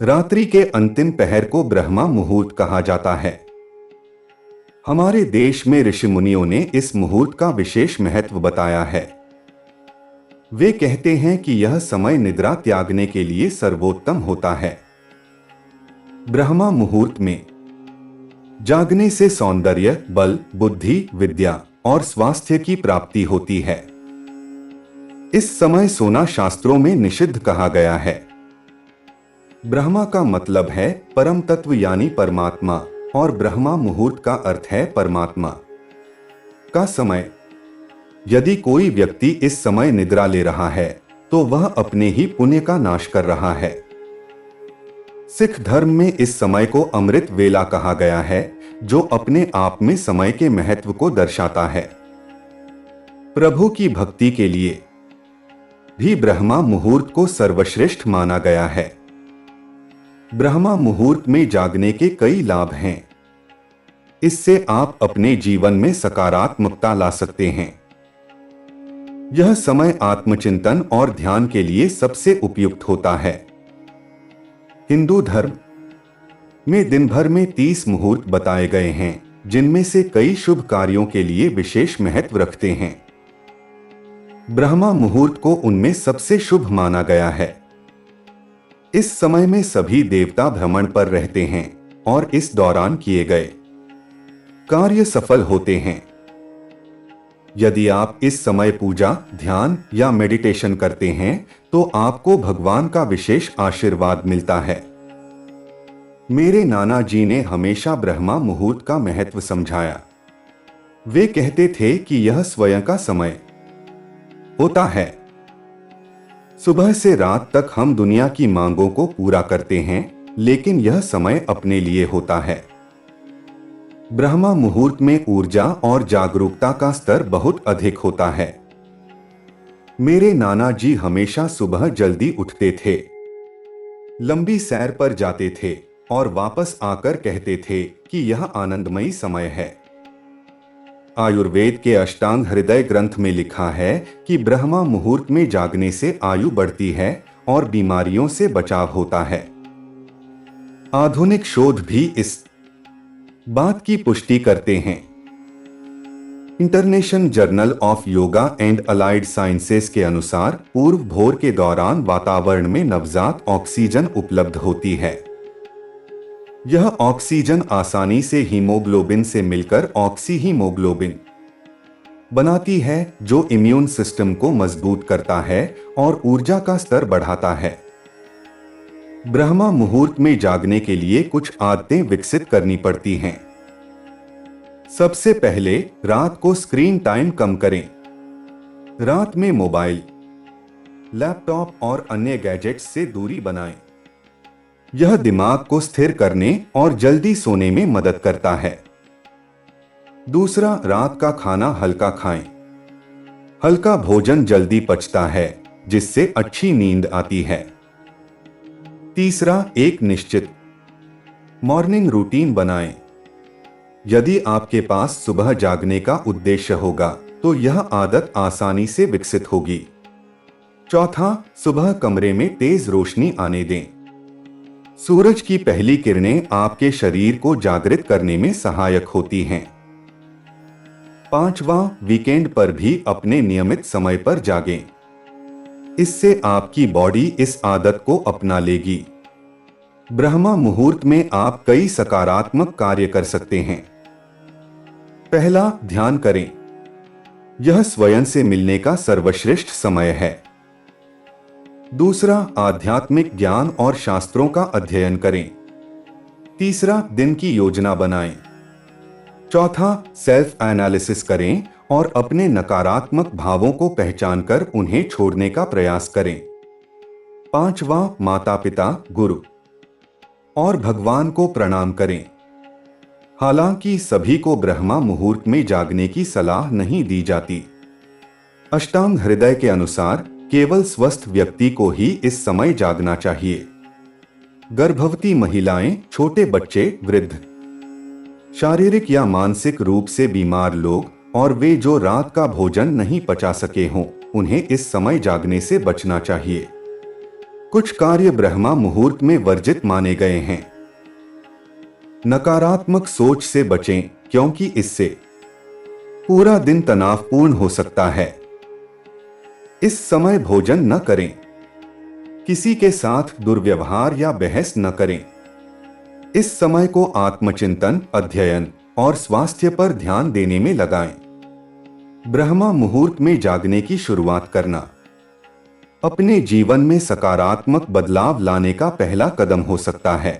रात्रि के अंतिम पहर को ब्रह्मा मुहूर्त कहा जाता है। हमारे देश में ऋषि मुनियों ने इस मुहूर्त का विशेष महत्व बताया है। वे कहते हैं कि यह समय निद्रा त्यागने के लिए सर्वोत्तम होता है। ब्रह्मा मुहूर्त में जागने से सौंदर्य, बल, बुद्धि, विद्या और स्वास्थ्य की प्राप्ति होती है। इस समय सोना शास्त्रों में निषिद्ध कहा गया है। ब्रह्मा का मतलब है परम तत्व यानी परमात्मा, और ब्रह्मा मुहूर्त का अर्थ है परमात्मा का समय। यदि कोई व्यक्ति इस समय निद्रा ले रहा है तो वह अपने ही पुण्य का नाश कर रहा है। सिख धर्म में इस समय को अमृत वेला कहा गया है, जो अपने आप में समय के महत्व को दर्शाता है। प्रभु की भक्ति के लिए भी ब्रह्मा मुहूर्त को सर्वश्रेष्ठ माना गया है। ब्रह्मा मुहूर्त में जागने के कई लाभ हैं। इससे आप अपने जीवन में सकारात्मकता ला सकते हैं। यह समय आत्मचिंतन और ध्यान के लिए सबसे उपयुक्त होता है। हिंदू धर्म में दिन भर में 30 मुहूर्त बताए गए हैं, जिनमें से कई शुभ कार्यों के लिए विशेष महत्व रखते हैं। ब्रह्मा मुहूर्त को उनमें सबसे शुभ माना गया है। इस समय में सभी देवता भ्रमण पर रहते हैं और इस दौरान किए गए कार्य सफल होते हैं। यदि आप इस समय पूजा, ध्यान या मेडिटेशन करते हैं तो आपको भगवान का विशेष आशीर्वाद मिलता है। मेरे नाना जी ने हमेशा ब्रह्मा मुहूर्त का महत्व समझाया। वे कहते थे कि यह स्वयं का समय होता है। सुबह से रात तक हम दुनिया की मांगों को पूरा करते हैं, लेकिन यह समय अपने लिए होता है। ब्रह्मा मुहूर्त में ऊर्जा और जागरूकता का स्तर बहुत अधिक होता है। मेरे नाना जी हमेशा सुबह जल्दी उठते थे, लंबी सैर पर जाते थे और वापस आकर कहते थे कि यह आनंदमयी समय है। आयुर्वेद के अष्टांग हृदय ग्रंथ में लिखा है कि ब्रह्मा मुहूर्त में जागने से आयु बढ़ती है और बीमारियों से बचाव होता है। आधुनिक शोध भी इस बात की पुष्टि करते हैं। International journal of yoga and allied sciences के अनुसार पूर्व भोर के दौरान वातावरण में नवजात ऑक्सीजन उपलब्ध होती है। यह ऑक्सीजन आसानी से हीमोग्लोबिन से मिलकर ऑक्सीहीमोग्लोबिन बनाती है, जो इम्यून सिस्टम को मजबूत करता है और ऊर्जा का स्तर बढ़ाता है। ब्रह्मा मुहूर्त में जागने के लिए कुछ आदतें विकसित करनी पड़ती हैं। सबसे पहले रात को स्क्रीन टाइम कम करें। रात में मोबाइल, लैपटॉप और अन्य गैजेट्स से दूरी बनाएं। यह दिमाग को स्थिर करने और जल्दी सोने में मदद करता है। दूसरा, रात का खाना हल्का खाएं। हल्का भोजन जल्दी पचता है, जिससे अच्छी नींद आती है। तीसरा, एक निश्चित मॉर्निंग रूटीन बनाएं। यदि आपके पास सुबह जागने का उद्देश्य होगा तो यह आदत आसानी से विकसित होगी। चौथा, सुबह कमरे में तेज रोशनी आने दें। सूरज की पहली किरणें आपके शरीर को जागृत करने में सहायक होती हैं। पांचवा, वीकेंड पर भी अपने नियमित समय पर जागें। इससे आपकी बॉडी इस आदत को अपना लेगी। ब्रह्मा मुहूर्त में आप कई सकारात्मक कार्य कर सकते हैं। पहला, ध्यान करें। यह स्वयं से मिलने का सर्वश्रेष्ठ समय है। दूसरा, आध्यात्मिक ज्ञान और शास्त्रों का अध्ययन करें। तीसरा, दिन की योजना बनाएं। चौथा, सेल्फ एनालिसिस करें और अपने नकारात्मक भावों को पहचानकर उन्हें छोड़ने का प्रयास करें। पांचवा, माता पिता, गुरु और भगवान को प्रणाम करें। हालांकि सभी को ब्रह्मा मुहूर्त में जागने की सलाह नहीं दी जाती। अष्टांग हृदय के अनुसार केवल स्वस्थ व्यक्ति को ही इस समय जागना चाहिए। गर्भवती महिलाएं, छोटे बच्चे, वृद्ध, शारीरिक या मानसिक रूप से बीमार लोग और वे जो रात का भोजन नहीं पचा सके हों, उन्हें इस समय जागने से बचना चाहिए। कुछ कार्य ब्रह्मा मुहूर्त में वर्जित माने गए हैं। नकारात्मक सोच से बचें, क्योंकि इससे पूरा दिन तनावपूर्ण हो सकता है। इस समय भोजन न करें। किसी के साथ दुर्व्यवहार या बहस न करें। इस समय को आत्मचिंतन, अध्ययन और स्वास्थ्य पर ध्यान देने में लगाएं। ब्रह्मा मुहूर्त में जागने की शुरुआत करना अपने जीवन में सकारात्मक बदलाव लाने का पहला कदम हो सकता है।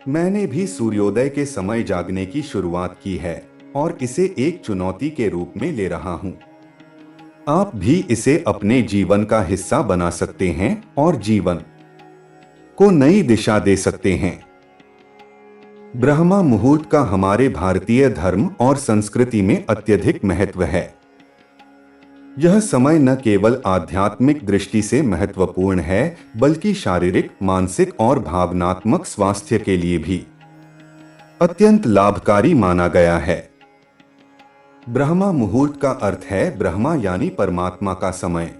मैंने भी सूर्योदय के समय जागने की शुरुआत की है और इसे एक चुनौती के रूप में ले रहा हूं। आप भी इसे अपने जीवन का हिस्सा बना सकते हैं और जीवन को नई दिशा दे सकते हैं। ब्रह्मा मुहूर्त का हमारे भारतीय धर्म और संस्कृति में अत्यधिक महत्व है। यह समय न केवल आध्यात्मिक दृष्टि से महत्वपूर्ण है, बल्कि शारीरिक, मानसिक और भावनात्मक स्वास्थ्य के लिए भी अत्यंत लाभकारी माना गया है। ब्रह्मा मुहूर्त का अर्थ है ब्रह्मा यानी परमात्मा का समय।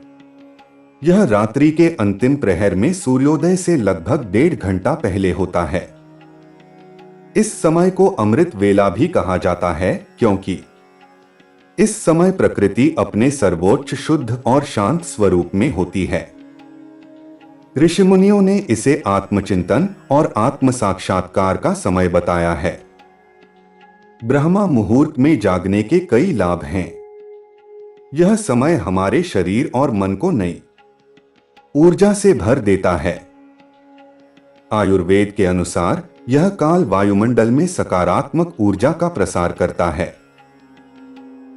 यह रात्रि के अंतिम प्रहर में सूर्योदय से लगभग 1.5 घंटा पहले होता है। इस समय को अमृत वेला भी कहा जाता है, क्योंकि इस समय प्रकृति अपने सर्वोच्च शुद्ध और शांत स्वरूप में होती है। ऋषिमुनियों ने इसे आत्मचिंतन और आत्म साक्षात्कार का समय बताया है। ब्रह्मा मुहूर्त में जागने के कई लाभ हैं। यह समय हमारे शरीर और मन को नई ऊर्जा से भर देता है। आयुर्वेद के अनुसार यह काल वायुमंडल में सकारात्मक ऊर्जा का प्रसार करता है।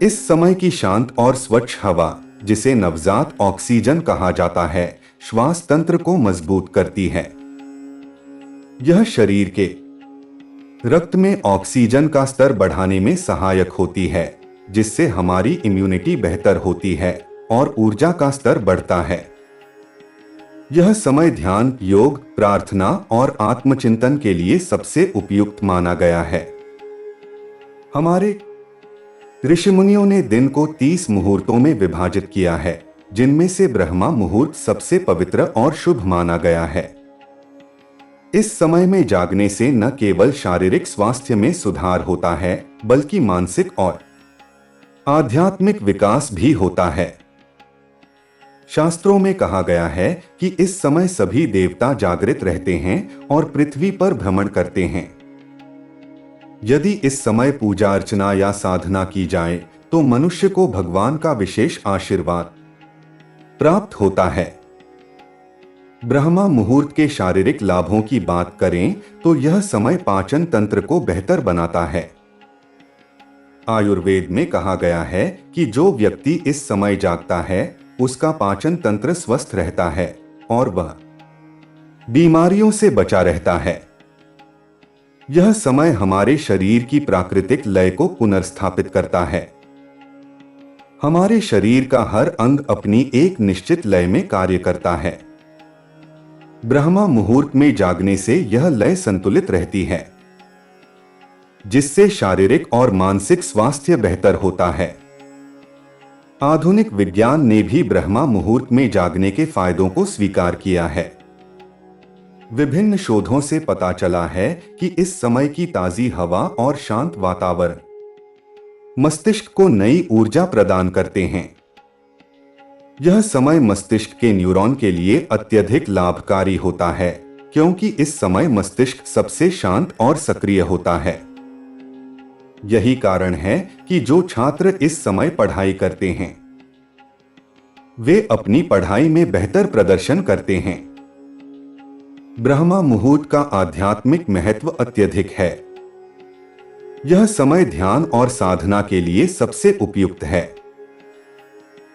इस समय की शांत और स्वच्छ हवा, जिसे नवजात ऑक्सीजन कहा जाता है, श्वास तंत्र को मजबूत करती है। यह शरीर के रक्त में ऑक्सीजन का स्तर बढ़ाने में सहायक होती है, जिससे हमारी इम्यूनिटी बेहतर होती है और ऊर्जा का स्तर बढ़ता है। यह समय ध्यान, योग, प्रार्थना और आत्मचिंतन के लिए सबसे उपयुक्त माना गया है। हमारे ऋषिमुनियों ने दिन को 30 मुहूर्तों में विभाजित किया है, जिनमें से ब्रह्मा मुहूर्त सबसे पवित्र और शुभ माना गया है। इस समय में जागने से न केवल शारीरिक स्वास्थ्य में सुधार होता है, बल्कि मानसिक और आध्यात्मिक विकास भी होता है। शास्त्रों में कहा गया है कि इस समय सभी देवता जागृत रहते हैं और पृथ्वी पर भ्रमण करते हैं। यदि इस समय पूजा अर्चना या साधना की जाए तो मनुष्य को भगवान का विशेष आशीर्वाद प्राप्त होता है। ब्रह्मा मुहूर्त के शारीरिक लाभों की बात करें तो यह समय पाचन तंत्र को बेहतर बनाता है। आयुर्वेद में कहा गया है कि जो व्यक्ति इस समय जागता है उसका पाचन तंत्र स्वस्थ रहता है और वह बीमारियों से बचा रहता है। यह समय हमारे शरीर की प्राकृतिक लय को पुनर्स्थापित करता है। हमारे शरीर का हर अंग अपनी एक निश्चित लय में कार्य करता है। ब्रह्मा मुहूर्त में जागने से यह लय संतुलित रहती है, जिससे शारीरिक और मानसिक स्वास्थ्य बेहतर होता है। आधुनिक विज्ञान ने भी ब्रह्मा मुहूर्त में जागने के फायदों को स्वीकार किया है। विभिन्न शोधों से पता चला है कि इस समय की ताजी हवा और शांत वातावरण मस्तिष्क को नई ऊर्जा प्रदान करते हैं। यह समय मस्तिष्क के न्यूरॉन के लिए अत्यधिक लाभकारी होता है, क्योंकि इस समय मस्तिष्क सबसे शांत और सक्रिय होता है। यही कारण है कि जो छात्र इस समय पढ़ाई करते हैं वे अपनी पढ़ाई में बेहतर प्रदर्शन करते हैं। ब्रह्मा मुहूर्त का आध्यात्मिक महत्व अत्यधिक है। यह समय ध्यान और साधना के लिए सबसे उपयुक्त है।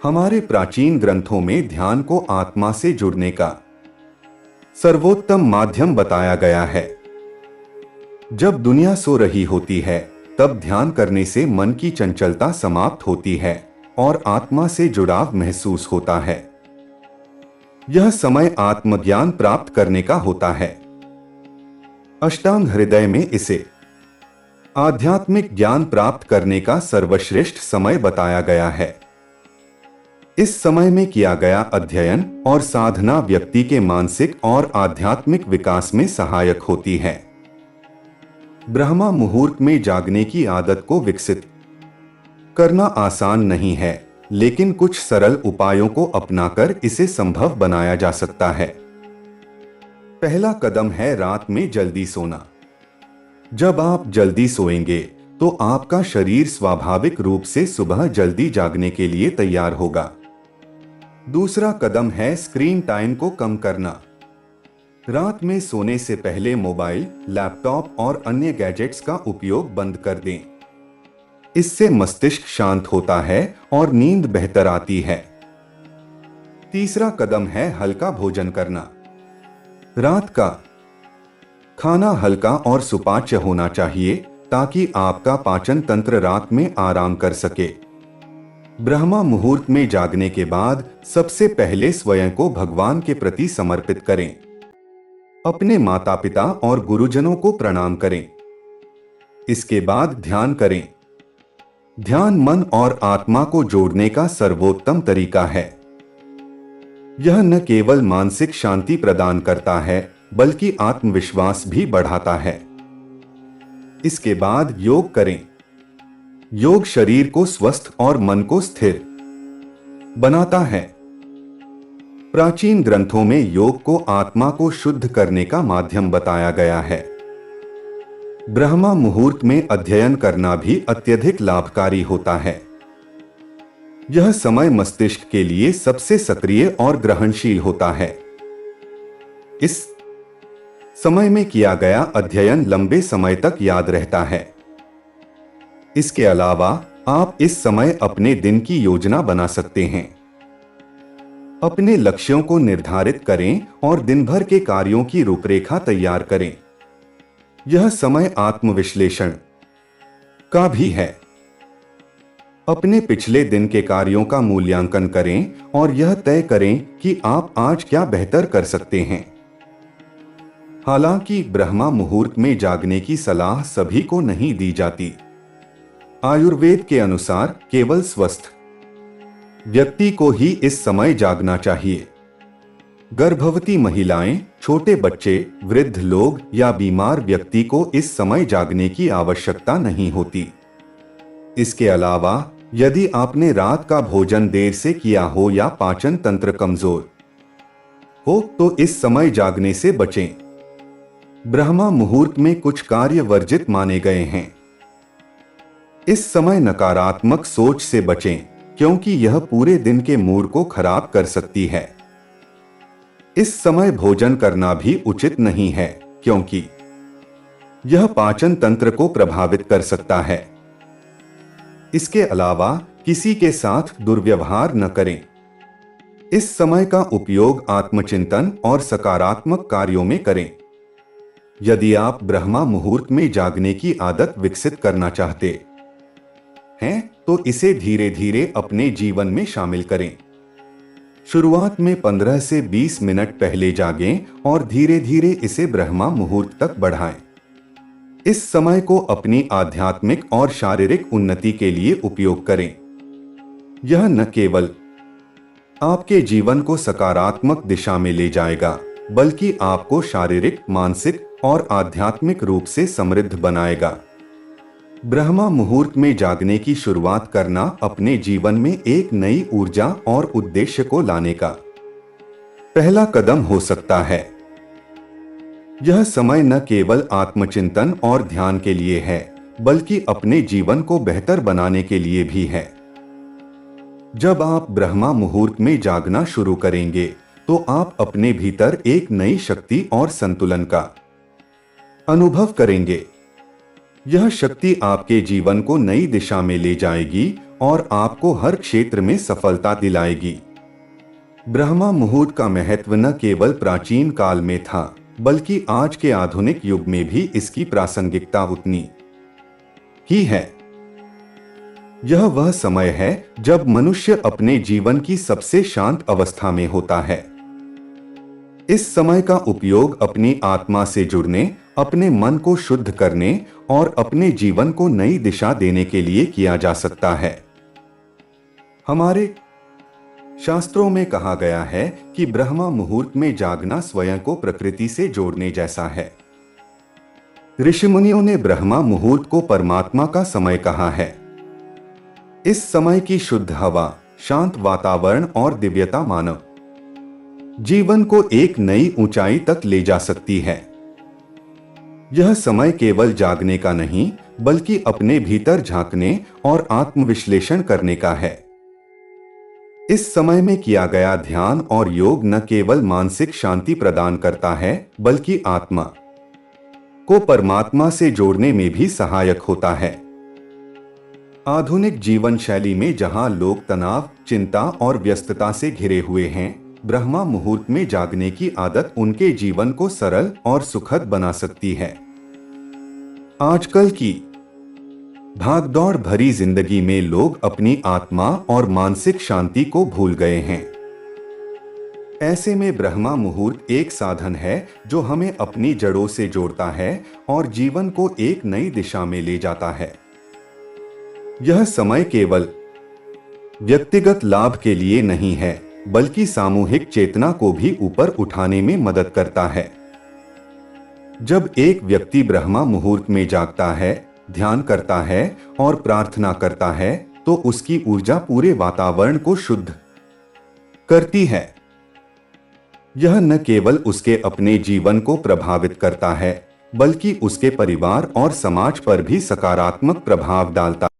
हमारे प्राचीन ग्रंथों में ध्यान को आत्मा से जुड़ने का सर्वोत्तम माध्यम बताया गया है। जब दुनिया सो रही होती है, तब ध्यान करने से मन की चंचलता समाप्त होती है और आत्मा से जुड़ाव महसूस होता है। यह समय आत्मज्ञान प्राप्त करने का होता है। अष्टांग हृदय में इसे आध्यात्मिक ज्ञान प्राप्त करने का सर्वश्रेष्ठ समय बताया गया है। इस समय में किया गया अध्ययन और साधना व्यक्ति के मानसिक और आध्यात्मिक विकास में सहायक होती है। ब्रह्मा मुहूर्त में जागने की आदत को विकसित करना आसान नहीं है, लेकिन कुछ सरल उपायों को अपनाकर इसे संभव बनाया जा सकता है। पहला कदम है रात में जल्दी सोना। जब आप जल्दी सोएंगे तो आपका शरीर स्वाभाविक रूप से सुबह जल्दी जागने के लिए तैयार होगा। दूसरा कदम है स्क्रीन टाइम को कम करना। रात में सोने से पहले मोबाइल, लैपटॉप और अन्य गैजेट्स का उपयोग बंद कर दें। इससे मस्तिष्क शांत होता है और नींद बेहतर आती है। तीसरा कदम है हल्का भोजन करना। रात का खाना हल्का और सुपाच्य होना चाहिए ताकि आपका पाचन तंत्र रात में आराम कर सके। ब्रह्मा मुहूर्त में जागने के बाद सबसे पहले स्वयं को भगवान के प्रति समर्पित करें। अपने माता पिता और गुरुजनों को प्रणाम करें। इसके बाद ध्यान करें। ध्यान मन और आत्मा को जोड़ने का सर्वोत्तम तरीका है। यह न केवल मानसिक शांति प्रदान करता है बल्कि आत्मविश्वास भी बढ़ाता है। इसके बाद योग करें। योग शरीर को स्वस्थ और मन को स्थिर बनाता है। प्राचीन ग्रंथों में योग को आत्मा को शुद्ध करने का माध्यम बताया गया है। ब्रह्मा मुहूर्त में अध्ययन करना भी अत्यधिक लाभकारी होता है। यह समय मस्तिष्क के लिए सबसे सक्रिय और ग्रहणशील होता है। इस समय में किया गया अध्ययन लंबे समय तक याद रहता है। इसके अलावा आप इस समय अपने दिन की योजना बना सकते हैं। अपने लक्ष्यों को निर्धारित करें और दिन भर के कार्यों की रूपरेखा तैयार करें। यह समय आत्मविश्लेषण का भी है। अपने पिछले दिन के कार्यों का मूल्यांकन करें और यह तय करें कि आप आज क्या बेहतर कर सकते हैं। हालांकि ब्रह्मा मुहूर्त में जागने की सलाह सभी को नहीं दी जाती। आयुर्वेद के अनुसार केवल स्वस्थ व्यक्ति को ही इस समय जागना चाहिए। गर्भवती महिलाएं, छोटे बच्चे, वृद्ध लोग या बीमार व्यक्ति को इस समय जागने की आवश्यकता नहीं होती। इसके अलावा यदि आपने रात का भोजन देर से किया हो या पाचन तंत्र कमजोर हो तो इस समय जागने से बचें। ब्रह्मा मुहूर्त में कुछ कार्य वर्जित माने गए हैं। इस समय नकारात्मक सोच से बचें क्योंकि यह पूरे दिन के मूड को खराब कर सकती है। इस समय भोजन करना भी उचित नहीं है क्योंकि यह पाचन तंत्र को प्रभावित कर सकता है। इसके अलावा किसी के साथ दुर्व्यवहार न करें। इस समय का उपयोग आत्मचिंतन और सकारात्मक कार्यों में करें। यदि आप ब्रह्मा मुहूर्त में जागने की आदत विकसित करना चाहते हैं तो इसे धीरे धीरे अपने जीवन में शामिल करें। शुरुआत में 15 से 20 मिनट पहले जागें और धीरे धीरे इसे ब्रह्मा मुहूर्त तक बढ़ाएं। इस समय को अपनी आध्यात्मिक और शारीरिक उन्नति के लिए उपयोग करें। यह न केवल आपके जीवन को सकारात्मक दिशा में ले जाएगा बल्कि आपको शारीरिक, मानसिक और आध्यात्मिक रूप से समृद्ध बनाएगा। ब्रह्मा मुहूर्त में जागने की शुरुआत करना अपने जीवन में एक नई ऊर्जा और उद्देश्य को लाने का पहला कदम हो सकता है। यह समय न केवल आत्मचिंतन और ध्यान के लिए है बल्कि अपने जीवन को बेहतर बनाने के लिए भी है। जब आप ब्रह्मा मुहूर्त में जागना शुरू करेंगे तो आप अपने भीतर एक नई शक्ति और संतुलन का अनुभव करेंगे। यह शक्ति आपके जीवन को नई दिशा में ले जाएगी और आपको हर क्षेत्र में सफलता दिलाएगी। ब्रह्मा मुहूर्त का महत्व न केवल प्राचीन काल में था बल्कि आज के आधुनिक युग में भी इसकी प्रासंगिकता उतनी ही है। यह वह समय है जब मनुष्य अपने जीवन की सबसे शांत अवस्था में होता है। इस समय का उपयोग अपनी आत्मा से जुड़ने, अपने मन को शुद्ध करने और अपने जीवन को नई दिशा देने के लिए किया जा सकता है। हमारे शास्त्रों में कहा गया है कि ब्रह्मा मुहूर्त में जागना स्वयं को प्रकृति से जोड़ने जैसा है। ऋषिमुनियों ने ब्रह्मा मुहूर्त को परमात्मा का समय कहा है। इस समय की शुद्ध हवा, शांत वातावरण और दिव्यता मानव जीवन को एक नई ऊंचाई तक ले जा सकती है। यह समय केवल जागने का नहीं, बल्कि अपने भीतर झांकने और आत्मविश्लेषण करने का है। इस समय में किया गया ध्यान और योग न केवल मानसिक शांति प्रदान करता है, बल्कि आत्मा को परमात्मा से जोड़ने में भी सहायक होता है। आधुनिक जीवन शैली में जहां लोग तनाव, चिंता और व्यस्तता से घिरे हुए हैं, ब्रह्मा मुहूर्त में जागने की आदत उनके जीवन को सरल और सुखद बना सकती है। आजकल की भागदौड़ भरी जिंदगी में लोग अपनी आत्मा और मानसिक शांति को भूल गए हैं। ऐसे में ब्रह्मा मुहूर्त एक साधन है जो हमें अपनी जड़ों से जोड़ता है और जीवन को एक नई दिशा में ले जाता है। यह समय केवल व्यक्तिगत लाभ के लिए नहीं है, बल्कि सामूहिक चेतना को भी ऊपर उठाने में मदद करता है। जब एक व्यक्ति ब्रह्मा मुहूर्त में जागता है, ध्यान करता है और प्रार्थना करता है, तो उसकी ऊर्जा पूरे वातावरण को शुद्ध करती है। यह न केवल उसके अपने जीवन को प्रभावित करता है, बल्कि उसके परिवार और समाज पर भी सकारात्मक प्रभाव डालता है।